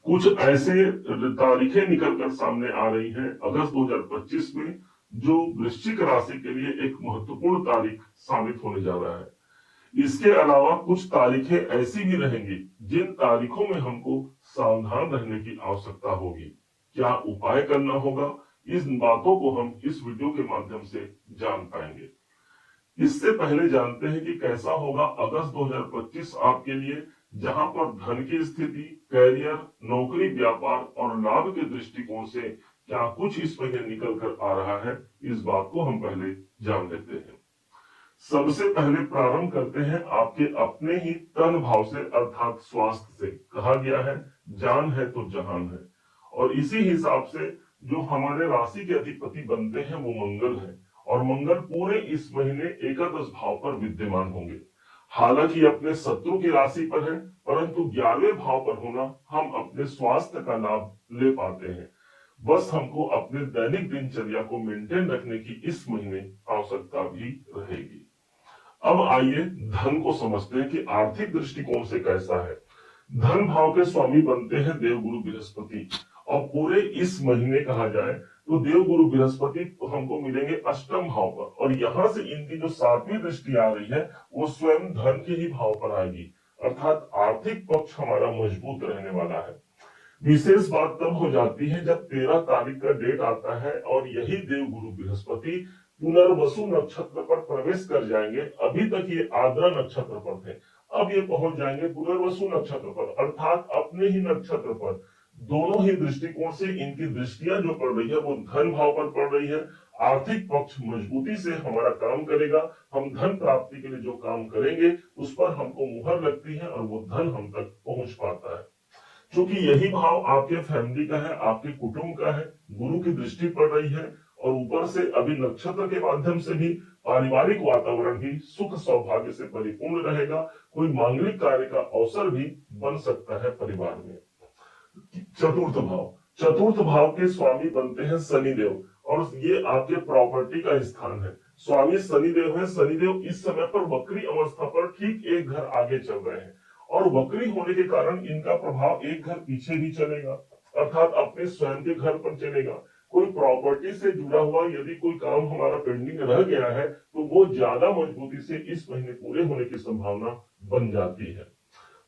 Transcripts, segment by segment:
कुछ ऐसे तारीखें निकलकर सामने आ रही हैं अगस्त 2025 में, जो वृश्चिक राशि के लिए एक महत्वपूर्ण तारीख साबित होने जा रहा है। इसके अलावा कुछ तारीखें ऐसी भी रहेंगी जिन तारीखों में हमको सावधान रहने की आवश्यकता होगी। क्या उपाय करना होगा, इस बातों को हम इस वीडियो के माध्यम से जान पाएंगे। इससे पहले जानते हैं कि कैसा होगा अगस्त 2025 आपके लिए, जहां पर धन की स्थिति, कैरियर, नौकरी, व्यापार और लाभ के दृष्टिकोण से क्या कुछ इस महीने निकल कर आ रहा है, इस बात को हम पहले जान लेते हैं। सबसे पहले प्रारंभ करते हैं आपके अपने ही तन भाव से, अर्थात स्वास्थ्य से। कहा गया है जान है तो जहान है, और इसी हिसाब से जो हमारे राशि के अधिपति बनते हैं वो मंगल है, और मंगल पूरे इस महीने एकादश भाव पर विद्यमान होंगे। हालांकि अपने शत्रु की राशि पर है, परंतु 11वें भाव पर होना हम अपने स्वास्थ्य का लाभ ले पाते हैं। बस हमको अपने दैनिक दिनचर्या को मेंटेन रखने की इस महीने आवश्यकता भी रहेगी। अब आइए धन को समझते हैं कि आर्थिक दृष्टिकोण से कैसा है। धन भाव के स्वामी बनते हैं देवगुरु बृहस्पति, और पूरे इस महीने कहा जाए तो देवगुरु बृहस्पति हमको मिलेंगे अष्टम भाव पर, और यहां से इनकी जो 7वीं दृष्टि आ रही है वो स्वयं धन के ही भाव पर आएगी, अर्थात आर्थिक पक्ष हमारा मजबूत रहने वाला है। विशेष बात तब हो जाती है जब 13 तारीख का डेट आता है और यही देवगुरु बृहस्पति पुनर्वसु नक्षत्र पर प्रवेश कर जाएंगे। अभी तक ये आद्रा नक्षत्र पर थे, अब ये पहुंच जाएंगे पुनर्वसु नक्षत्र पर, अर्थात अपने ही नक्षत्र पर। दोनों ही दृष्टिकोण से इनकी दृष्टियां जो पड़ रही है वो धन भाव पर पड़ रही है। आर्थिक पक्ष मजबूती से हमारा काम करेगा, हम धन प्राप्ति के लिए जो काम करेंगे उस पर हमको मुहर लगती है और वो धन हम तक पहुंच पाता है। क्योंकि यही भाव आपके फैमिली का है, आपके कुटुंब का है, गुरु की दृष्टि पड़ रही है, और ऊपर से अभी नक्षत्र के माध्यम से भी पारिवारिक वातावरण भी सुख सौभाग्य से परिपूर्ण रहेगा। कोई मांगलिक कार्य का अवसर भी बन सकता है परिवार में। चतुर्थ भाव के स्वामी बनते हैं शनिदेव, और ये आपके प्रॉपर्टी का स्थान है। स्वामी शनिदेव है। शनिदेव इस समय पर वक्री अवस्था पर ठीक एक घर आगे चल रहे हैं, और वक्री होने के कारण इनका प्रभाव एक घर पीछे भी चलेगा, अर्थात अपने स्वयं के घर पर चलेगा। कोई प्रॉपर्टी से जुड़ा हुआ यदि कोई काम हमारा पेंडिंग रह गया है तो वो ज्यादा मजबूती से इस महीने पूरे होने की संभावना बन जाती है।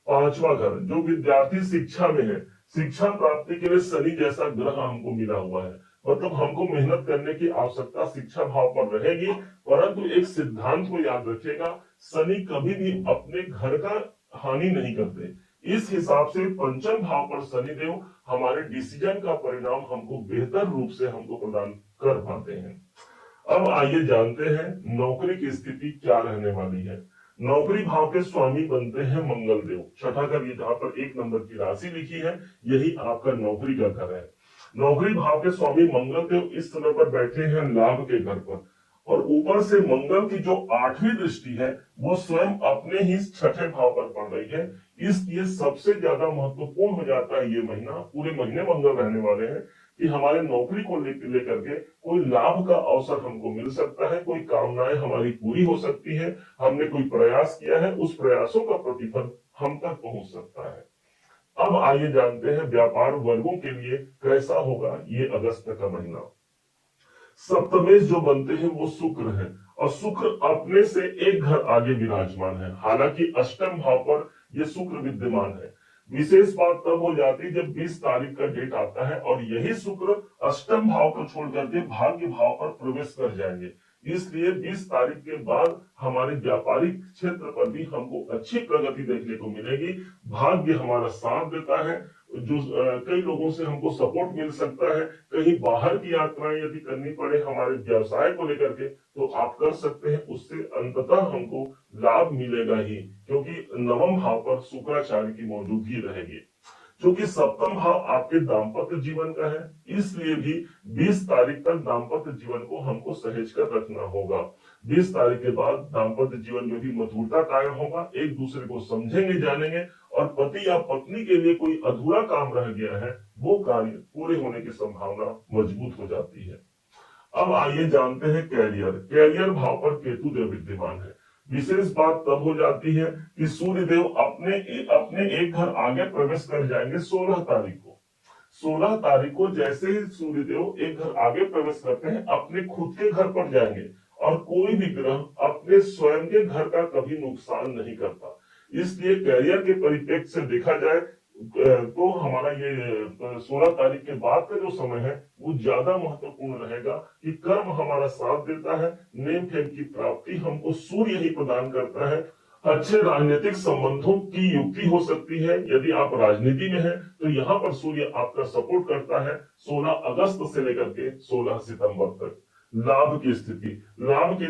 5वां घर, जो विद्यार्थी शिक्षा में है, शिक्षा प्राप्ति के लिए शनि जैसा ग्रह हमको मिला हुआ है, मतलब हमको मेहनत करने की आवश्यकता शिक्षा भाव पर रहेगी। परंतु एक सिद्धांत को याद रखिएगा, शनि कभी भी अपने घर का हानि नहीं करते। इस हिसाब से पंचम भाव पर शनिदेव हमारे डिसीजन का परिणाम हमको बेहतर रूप से हमको प्रदान कर पाते हैं। अब आइए जानते हैं नौकरी की स्थिति क्या रहने वाली है। नौकरी भाव के स्वामी बनते हैं मंगल देव। छठा घर, ये जहां पर 1 नंबर की राशि लिखी है यही आपका नौकरी का घर है। नौकरी भाव के स्वामी मंगल देव इस समय पर बैठे हैं लाभ के घर पर, और ऊपर से मंगल की जो 8वीं दृष्टि है वो स्वयं अपने ही 6ठे भाव पर पड़ रही है। इसलिए सबसे ज्यादा महत्वपूर्ण हो जाता है ये महीना। पूरे महीने मंगल रहने वाले हैं कि हमारे नौकरी को लेकर के कोई लाभ का अवसर हमको मिल सकता है, कोई कामनाएं हमारी पूरी हो सकती है, हमने कोई प्रयास किया है उस प्रयासों का प्रतिफल हम तक पहुंच सकता है। अब आइए जानते हैं व्यापार वर्गों के लिए कैसा होगा ये अगस्त का महीना। सप्तमेश जो बनते हैं वो शुक्र है, और शुक्र अपने से एक घर आगे विराजमान है। हालांकि अष्टम भाव पर ये शुक्र विद्यमान है। विशेष बात तब हो जाती है जब 20 तारीख का डेट आता है और यही शुक्र अष्टम भाव को छोड़ करके भाग्य भाव पर प्रवेश कर जाएंगे। इसलिए 20 तारीख के बाद हमारे व्यापारिक क्षेत्र पर भी हमको अच्छी प्रगति देखने को मिलेगी। भाग्य हमारा साथ देता है। जो कई लोगों से हमको सपोर्ट मिल सकता है। कहीं बाहर की यात्राएं यदि करनी पड़े हमारे व्यवसाय को लेकर के तो आप कर सकते हैं, उससे अंततः हमको लाभ मिलेगा ही, क्योंकि नवम भाव पर शुक्राचार्य की मौजूदगी रहेगी। क्योंकि सप्तम भाव आपके दाम्पत्य जीवन का है, इसलिए भी 20 तारीख तक दाम्पत्य जीवन को हमको सहेज कर रखना होगा। 20 तारीख के बाद दाम्पत्य जीवन में भी मधुरता कायम होगा, एक दूसरे को समझेंगे जानेंगे, और पति या पत्नी के लिए कोई अधूरा काम रह गया है वो कार्य पूरे होने की संभावना मजबूत हो जाती है। अब आइए जानते हैं कैरियर। कैरियर भाव पर केतु देव विद्यमान है। विशेष बात तब हो जाती है कि सूर्य देव अपने अपने एक घर आगे प्रवेश कर जाएंगे 16 तारीख को। 16 तारीख को जैसे ही सूर्य देव एक घर आगे प्रवेश करते हैं, अपने खुद के घर पर जाएंगे, और कोई भी ग्रह अपने स्वयं के घर का कभी नुकसान नहीं करता। इसलिए कैरियर के परिप्रेक्ष्य से देखा जाए तो हमारा ये 16 तारीख के बाद का जो समय है वो ज्यादा महत्वपूर्ण रहेगा कि कर्म हमारा साथ देता है, नेम फेम की प्राप्ति हमको सूर्य ही प्रदान करता है। अच्छे राजनीतिक संबंधों की युक्ति हो सकती है। यदि आप राजनीति में हैं तो यहाँ पर सूर्य आपका सपोर्ट करता है 16 अगस्त से लेकर के 16 सितंबर तक। लाभ की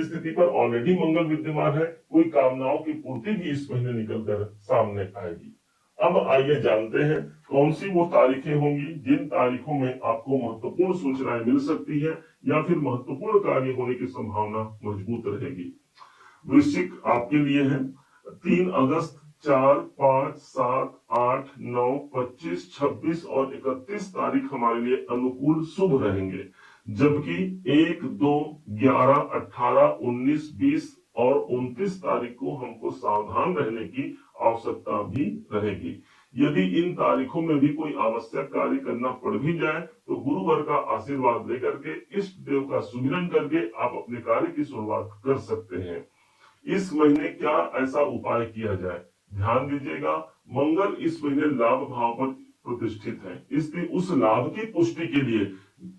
स्थिति पर ऑलरेडी मंगल विद्यमान है, कोई कामनाओं की पूर्ति भी इस महीने निकलकर सामने आएगी। अब आइए जानते हैं कौन सी वो तारीखें होंगी जिन तारीखों में आपको महत्वपूर्ण सूचनाएं मिल सकती है या फिर महत्वपूर्ण कार्य होने की संभावना मजबूत रहेगी। वृश्चिक आपके लिए है 3 अगस्त, 4, 5, 7, 8, 9, 25, 26 और 31 तारीख हमारे लिए अनुकूल शुभ रहेंगे, जबकि 1, 2, 11, 18, 19, 20 और 29 तारीख को हमको सावधान रहने की आवश्यकता भी रहेगी। यदि इन तारीखों में भी कोई आवश्यक कार्य करना पड़ भी जाए तो गुरुवर का आशीर्वाद लेकर के इष्ट देव का सुमिरन करके आप अपने कार्य की शुरुआत कर सकते हैं। इस महीने क्या ऐसा उपाय किया जाए, ध्यान दीजिएगा। मंगल इस महीने लाभ भाव पर प्रतिष्ठित है, इसलिए उस लाभ की पुष्टि के लिए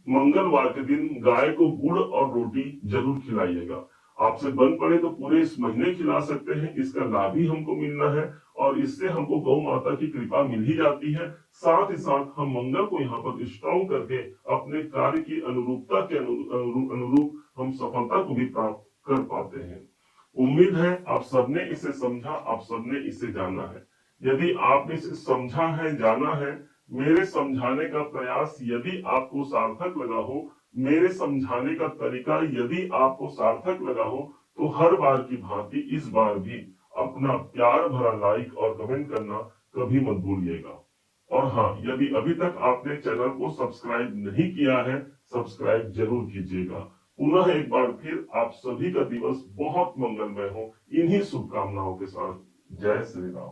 मंगलवार के दिन गाय को गुड़ और रोटी जरूर खिलाइएगा। आपसे बन पड़े तो पूरे इस महीने खिला सकते हैं, इसका लाभ ही हमको मिलना है और इससे हमको गौ माता की कृपा मिल ही जाती है। साथ ही साथ हम मंगल को यहाँ पर स्ट्रॉन्ग करके अपने कार्य की अनुरूपता के अनुरूप हम सफलता को भी प्राप्त कर पाते हैं। उम्मीद है आप सबने इसे समझा, आप सबने इसे जाना है। यदि आपने इसे समझा है, जाना है, मेरे समझाने का प्रयास यदि आपको सार्थक लगा हो, मेरे समझाने का तरीका यदि आपको सार्थक लगा हो, तो हर बार की भांति इस बार भी अपना प्यार भरा लाइक और कमेंट करना कभी मत भूलिएगा। और हाँ, यदि अभी तक आपने चैनल को सब्सक्राइब नहीं किया है, सब्सक्राइब जरूर कीजिएगा। पुनः एक बार फिर आप सभी का दिवस बहुत मंगलमय हो, इन्हीं शुभकामनाओं के साथ। जय श्री राम।